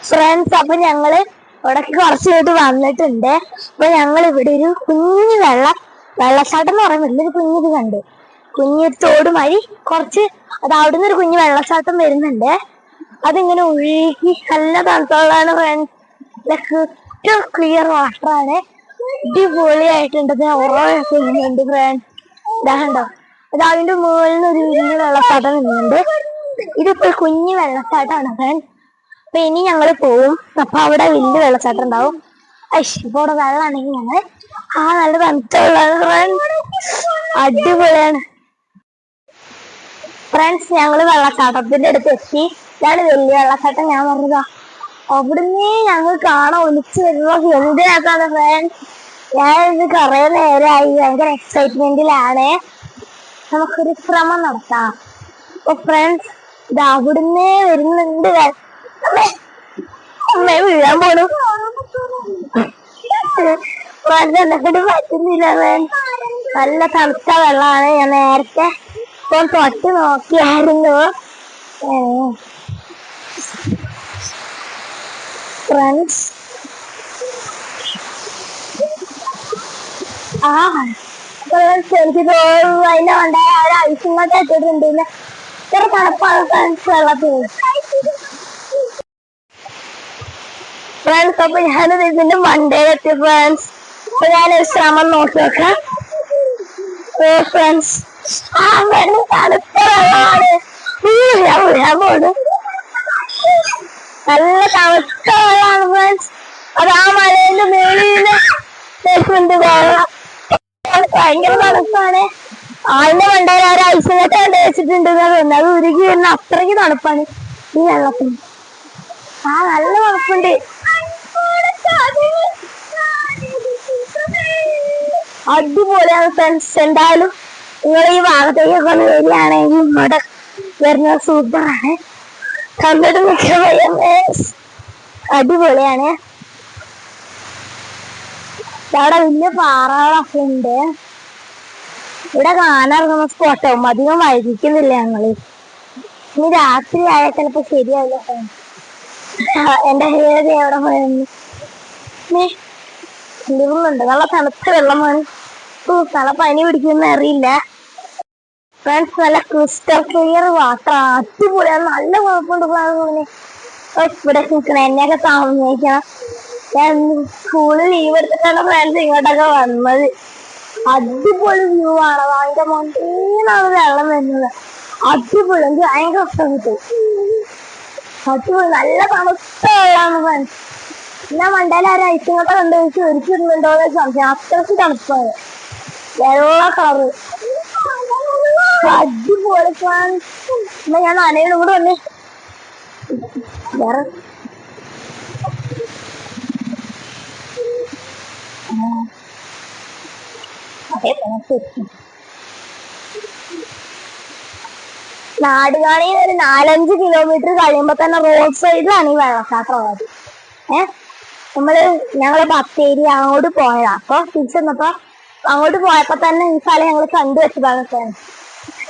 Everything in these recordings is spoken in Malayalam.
ഫ്രണ്ട്സ്, അപ്പൊ ഞങ്ങള് ഇവിടേക്ക് കുറച്ച് പേര് വന്നിട്ടുണ്ട്. അപ്പൊ ഞങ്ങൾ ഇവിടെ ഒരു കുഞ്ഞു വെള്ളച്ചാട്ടം എന്ന് പറയാൻ വലിയൊരു കുഞ്ഞിത് കണ്ട്, കുഞ്ഞൊരു തോട് വഴി കുറച്ച് അത് അവിടുന്ന് ഒരു കുഞ്ഞു വെള്ളച്ചാട്ടം വരുന്നുണ്ട്. അതിങ്ങനെ ഒഴുകി നല്ല തണുത്തുള്ളതാണ് ഫ്രണ്ട്സ്. ക്ലിയർ വാട്ടറാണ്, അടിപൊളിയായിട്ടുണ്ട്. ഉറവുണ്ട് ഫ്രണ്ട്സ്, ഇതാണ്ടോ. അത് അതിന്റെ മുകളിൽ നിന്ന് ഒരു വലിയ വെള്ളച്ചാട്ടം വരുന്നുണ്ട്. ഇതിപ്പോ കുഞ്ഞു വെള്ളച്ചാട്ടമാണ് ഫ്രണ്ട്സ്. അപ്പൊ ഇനി ഞങ്ങള് പോവും. അപ്പൊ അവിടെ വലിയ വെള്ളച്ചാട്ടം ഉണ്ടാവും. ഇപ്പൊ അവിടെ വെള്ളമാണെങ്കിൽ ഞങ്ങള് നല്ല തണുത്ത വെള്ളമാണ് ഫ്രണ്ട്സ്, അടിപൊളിയാണ് ഫ്രണ്ട്സ്. ഞങ്ങള് വെള്ളച്ചാട്ടത്തിന്റെ അടുത്ത് എത്തി. ഇതാണ് വലിയ വെള്ളച്ചാട്ടം. ഞാൻ പറഞ്ഞതാ അവിടുന്ന് ഞങ്ങൾ കാണാൻ ഒലിച്ചു വരുമ്പോ എന്തിനാക്കാണ് ഫ്രണ്ട്സ്. ഞാനിത് കുറെ നേരമായി ഭയങ്കര എക്സൈറ്റ്മെന്റിലാണ്. നമുക്കൊരു ശ്രമം നടത്താം. അപ്പൊ ഫ്രണ്ട്സ്, ഇത് അവിടുന്ന് വരുന്നുണ്ട്. അമ്മ വീഴാൻ പോണു. എന്നെക്കൊണ്ട് പറ്റുന്നില്ല. നല്ല തണുത്ത വെള്ളമാണ്. ഞാൻ നേരത്തെ ഇപ്പോൾ തൊട്ട് നോക്കിയായിരുന്നു ഫ്രണ്ട്സ്. എനിക്ക് തോന്നുന്നു അതിന്റെ ഉണ്ടായ ആ ഐസിങ്ങോട്ട് എത്തിയിട്ടുണ്ടില്ല. ഇത്ര തണുപ്പാണ് ഫ്രണ്ട്സ് വെള്ളത്തിൽ. ഫ്രണ്ട്സ്, അപ്പൊ ഞാനത് ഇതിന്റെ മണ്ടയിലെത്തി ഫ്രണ്ട്സ്. അപ്പൊ ഞാനൊരു ശ്രമം നോക്കി നോക്കാം ഫ്രണ്ട്സ്. തണുത്ത വെള്ളമാണ്. ഞാൻ പോണു. നല്ല തണുത്ത വെള്ളമാണ് ഫ്രണ്ട്സ്. അത് ആ മലയുടെ മേളില് വെള്ളം ഭയങ്കര തണുപ്പാണ്. അതിന്റെ മണ്ടയിൽ ഒരു ഐസിങ്ങോട്ട് കണ്ട് വെച്ചിട്ടുണ്ടെന്ന് തോന്നുന്നു. അത് ഉരുകി വരുന്ന അത്രയ്ക്ക് തണുപ്പാണ് ഈ വെള്ളത്തിന്. നല്ല തണുപ്പുണ്ട്. അടിപൊളിയാണ് ഫ്രണ്ട്സ്. എന്തായാലും നിങ്ങൾ ഈ ഭാഗത്തേക്കൊക്കെ ഒന്ന് വരികയാണെങ്കിൽ ഇങ്ങോട്ട് വരുന്നത് സൂപ്പറാണ്. കണ്ടിട്ട് നിൽക്കാൻ അടിപൊളിയാണ്. അവിടെ വലിയ പാറകളൊക്കെ ഉണ്ട്. ഇവിടെ കാണാറുന്ന സ്പോട്ടാവും. അധികം വൈകിക്കുന്നില്ല ഞങ്ങള്. ഇനി രാത്രി ആയാൽ ചിലപ്പോ ശരിയാവില്ല. എന്റെ ഹേതി എവിടെ പോയിരുന്നു. ലിവറുണ്ട്. നല്ല തണുത്ത വെള്ളമാണ്. നല്ല പനി പിടിക്കുന്ന അറിയില്ല ഫ്രണ്ട്സ്. നല്ല ക്രിസ്റ്റൽ ക്ലിയർ വാട്ടർ, അടിപൊളിയാണ്. നല്ല കുഴപ്പമുണ്ട്. ഇവിടെ നിൽക്കണം. എന്നെയൊക്കെ താമസിക്കണം. ഞാൻ സ്കൂളിൽ ലീവ് എടുത്തിട്ടാണ് ഫ്രണ്ട്സ് ഇങ്ങോട്ടൊക്കെ വന്നത്. അടിപൊളി വ്യൂ ആണ്. അതിന്റെ മണ്ടീന്നാണ് വെള്ളം വരുന്നത്. അടിപൊളി. എനിക്ക് ഭയങ്കര ഇഷ്ടപ്പെട്ടു. അടിപൊളി. നല്ല തണുത്ത വെള്ളമാണ് ഫ്രണ്ട്സ്. പിന്നെ മണ്ടയിൽ ആ ഐസിങ്ങോട്ടെ കണ്ടുവച്ച് ഒരിച്ചിരുന്നുണ്ടോന്ന് സംശയം. അത്രയ്ക്ക് തണുപ്പാണ്. വെള്ള കളറ് അടിപൊളി ഫ്രണ്ട്സ്. എന്നാ ഞാൻ നനയുടെ കൂടെ വന്നേ. വേറെ നാടുകാണി ഒരു 4-5 കിലോമീറ്റർ കഴിയുമ്പോ തന്നെ റോഡ് സൈഡിലാണ് ഈ വെള്ളച്ചാട്ടം ഉള്ളത്. ഞങ്ങള് ബത്തേരി അങ്ങോട്ട് പോയതാ. അപ്പൊ തിരിച്ചെന്നപ്പോ അങ്ങോട്ട് പോയപ്പോ തന്നെ ഈ സ്ഥലം ഞങ്ങൾ കണ്ടു വെച്ചതാണ് ഫ്രണ്ട്സ്.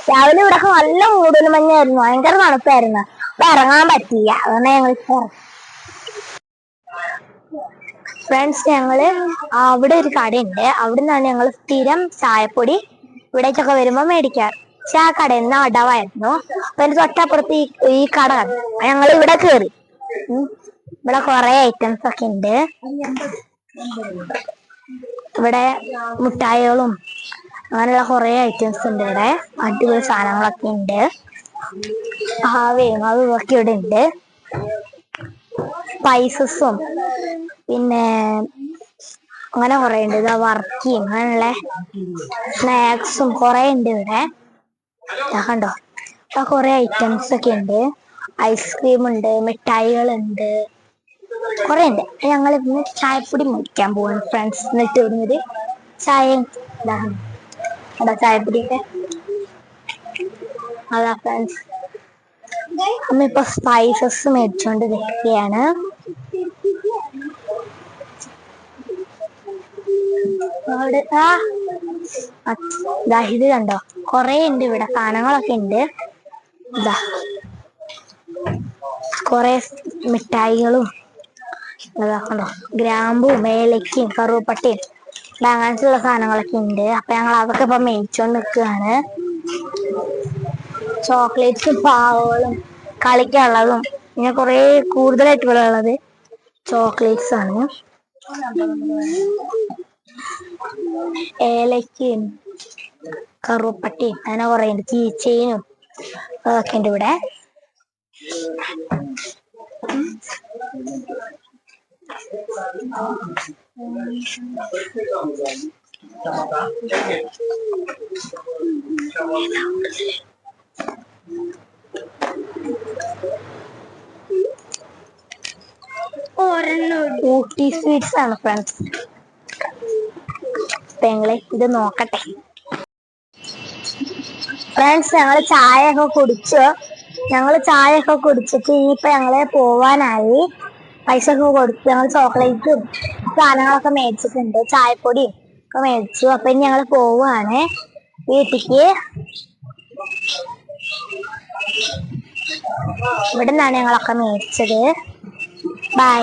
രാവിലെ ഇവിടെ നല്ല മൂടൽ മഞ്ഞായിരുന്നു. ഭയങ്കര തണുപ്പായിരുന്നു. അപ്പൊ ഇറങ്ങാൻ പറ്റില്ല. അതുകൊണ്ട് ഞങ്ങൾ ഫ്രണ്ട്സ്, ഞങ്ങള് അവിടെ ഒരു കടയുണ്ട്. അവിടെ നിന്നാണ് ഞങ്ങൾ സ്ഥിരം ചായപ്പൊടി ഇവിടേക്കൊക്കെ വരുമ്പോ മേടിക്കാറ്. പക്ഷെ ആ കടയിൽ നിന്ന് അടവായിരുന്നു. അപ്പൊ അതിന് തൊട്ടപ്പുറത്ത് ഈ കട ഞങ്ങൾ ഇവിടെ കയറി. ഇവിടെ കുറെ ഐറ്റംസ് ഒക്കെ ഉണ്ട്. ഇവിടെ മുട്ടായികളും അങ്ങനെയുള്ള കുറെ ഐറ്റംസ് ഉണ്ട്. ഇവിടെ അടിപൊളി സാധനങ്ങളൊക്കെ ഉണ്ട്. അതും ഒക്കെ ഇവിടെ ഉണ്ട്. സ്പൈസസും പിന്നെ അങ്ങനെ കുറെ ഉണ്ട്. ഇതാ വർക്കിയും അങ്ങനെയുള്ള സ്നാക്സും കുറെ ഉണ്ട് ഇവിടെ. കണ്ടോ, കുറെ ഐറ്റംസ് ഒക്കെ ഉണ്ട്. ഐസ്ക്രീം ഉണ്ട്, മിഠായികളുണ്ട്, കുറെ ഉണ്ട്. ഞങ്ങൾ ഇന്ന് ചായപ്പൊടി മേടിക്കാൻ പോവാണ് ഫ്രണ്ട്സ്. എന്നിട്ട് ഇവിടുന്നൊരു ചായയും അതാ ചായപ്പൊടിയൊക്കെ അതാ ഫ്രണ്ട്സ്. അമ്മ ഇപ്പൊ സ്പൈസസ് മേടിച്ചോണ്ട് വെക്കുകയാണ്. ഇത് കണ്ടോ, കൊറേ ഉണ്ട് ഇവിടെ. സാധനങ്ങളൊക്കെ ഉണ്ട്. ഇതാ കൊറേ മിഠായികളും ഇതാക്കണ്ടോ, ഗ്രാമ്പും ഏലക്കയും കറുവപ്പട്ടയും അങ്ങനത്തെ സാധനങ്ങളൊക്കെ ഉണ്ട്. അപ്പൊ ഞങ്ങൾ അതൊക്കെ ഇപ്പൊ മേടിച്ചോണ്ട് നിൽക്കുകയാണ്. ചോക്ലേറ്റ്സും പാവകളും കളിക്കാനുള്ളതും പിന്നെ കുറെ കൂടുതലായിട്ട് ഇവിടെ ഉള്ളത് ചോക്ലേറ്റ്സ് ആണ്. ഏലക്കയും കറുവപ്പട്ടയും അങ്ങനെ കുറെ ഉണ്ട്. കീ ചെയിനും അതൊക്കെ ഉണ്ട് ഇവിടെ. ഊട്ടി സ്വീറ്റ്സ് ആണ് ഫ്രണ്ട്സ്. ഞങ്ങള് ഇത് നോക്കട്ടെ ഫ്രണ്ട്സ്. ഞങ്ങള് ചായ ഒക്കെ കുടിച്ചിട്ട് ഇനിയിപ്പൊ ഞങ്ങള് പോവാനായി. പൈസ ഒക്കെ കൊടുത്ത് ഞങ്ങൾ ചോക്ലേറ്റും സാധനങ്ങളൊക്കെ മേടിച്ചിട്ടുണ്ട്, ചായപ്പൊടിയും ഒക്കെ മേടിച്ചു. അപ്പൊ ഇനി ഞങ്ങള് പോവാണ് വീട്ടിക്ക്. ഇവിടെ നിന്നാണ് ഞങ്ങളൊക്കെ മേടിച്ചത്. ബൈ.